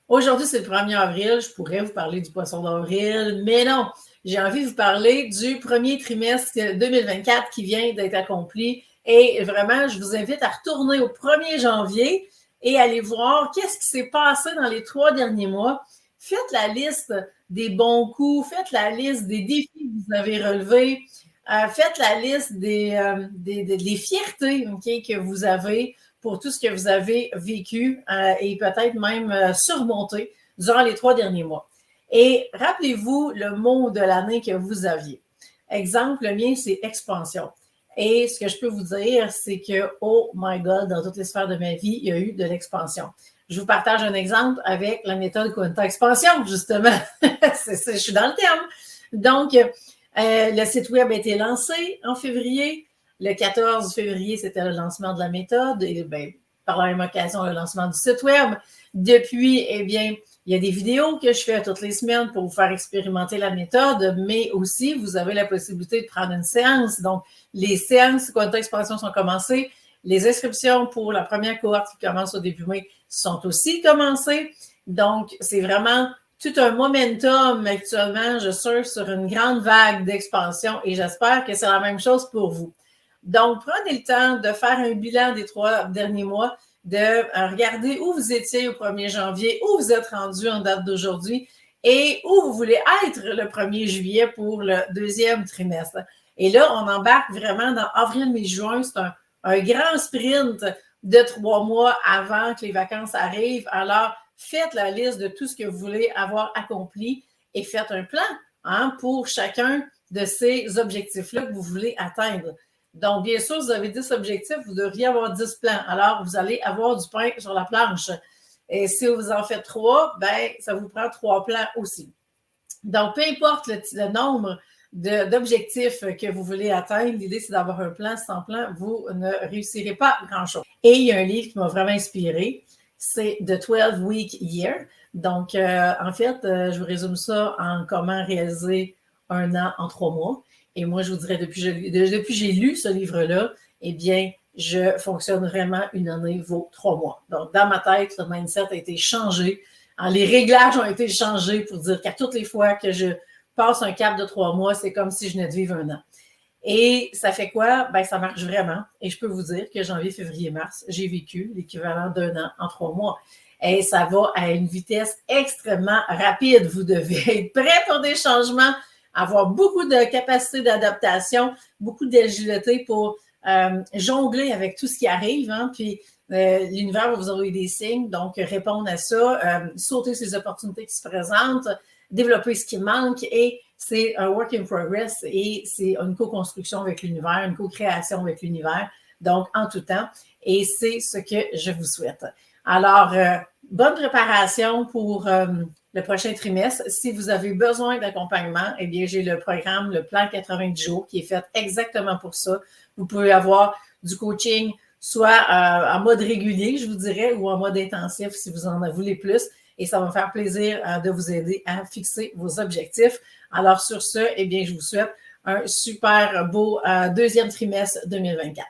Aujourd'hui, c'est le 1er avril. Je pourrais vous parler du poisson d'avril, mais non. J'ai envie de vous parler du premier trimestre 2024 qui vient d'être accompli. Et vraiment, je vous invite à retourner au 1er janvier et aller voir qu'est-ce qui s'est passé dans les 3 derniers mois. Faites la liste des bons coups, faites la liste des défis que vous avez relevés, faites la liste des fiertés que vous avez pour tout ce que vous avez vécu et peut-être même surmonté durant les 3 derniers mois. Et rappelez-vous le mot de l'année que vous aviez. Exemple, le mien, c'est expansion. Et ce que je peux vous dire, c'est que, oh my God, dans toutes les sphères de ma vie, il y a eu de l'expansion. Je vous partage un exemple avec la méthode Quanta Expansion, justement. Je suis dans le terme. Donc, le site web a été lancé en février. Le 14 février, c'était le lancement de la méthode et bien, par la même occasion, le lancement du site web. Depuis, eh bien, il y a des vidéos que je fais toutes les semaines pour vous faire expérimenter la méthode, mais aussi, vous avez la possibilité de prendre une séance. Donc, les séances Quanta Expansion sont commencées. Les inscriptions pour la première cohorte qui commence au début mai sont aussi commencées. Donc, c'est vraiment tout un momentum actuellement. Je surfe sur une grande vague d'expansion et j'espère que c'est la même chose pour vous. Donc, prenez le temps de faire un bilan des 3 derniers mois, de regarder où vous étiez au 1er janvier, où vous êtes rendu en date d'aujourd'hui et où vous voulez être le 1er juillet pour le 2e trimestre. Et là, on embarque vraiment dans avril, mai, juin. C'est un grand sprint de 3 mois avant que les vacances arrivent. Alors, faites la liste de tout ce que vous voulez avoir accompli et faites un plan pour chacun de ces objectifs-là que vous voulez atteindre. Donc, bien sûr, vous avez 10 objectifs, vous devriez avoir 10 plans. Alors, vous allez avoir du pain sur la planche. Et si vous en faites 3, bien, ça vous prend 3 plans aussi. Donc, peu importe le nombre d'objectifs que vous voulez atteindre, l'idée, c'est d'avoir un plan. Sans plan, vous ne réussirez pas grand-chose. Et il y a un livre qui m'a vraiment inspiré, c'est The 12-Week Year. Donc, en fait, je vous résume ça en comment réaliser un an en 3 mois. Et moi, je vous dirais, depuis que j'ai lu ce livre-là, eh bien, je fonctionne vraiment une année vaut 3 mois. Donc, dans ma tête, le mindset a été changé. Les réglages ont été changés pour dire qu'à toutes les fois que je passe un cap de 3 mois, c'est comme si je venais de vivre un an. Et ça fait quoi? Ben, ça marche vraiment. Et je peux vous dire que janvier, février, mars, j'ai vécu l'équivalent d'un an en 3 mois. Et ça va à une vitesse extrêmement rapide. Vous devez être prêt pour des changements, avoir beaucoup de capacité d'adaptation, beaucoup d'agilité pour jongler avec tout ce qui arrive. Puis l'univers va vous envoyer des signes, donc répondre à ça, sauter ces opportunités qui se présentent, développer ce qui manque et c'est un work in progress et c'est une co-construction avec l'univers, une co-création avec l'univers, donc en tout temps. Et c'est ce que je vous souhaite. Alors, bonne préparation pour le prochain trimestre. Si vous avez besoin d'accompagnement, eh bien, j'ai le programme, le plan 90 jours qui est fait exactement pour ça. Vous pouvez avoir du coaching soit en mode régulier, je vous dirais, ou en mode intensif si vous en voulez plus. Et ça va me faire plaisir de vous aider à fixer vos objectifs. Alors, sur ce, eh bien, je vous souhaite un super beau 2e trimestre 2024.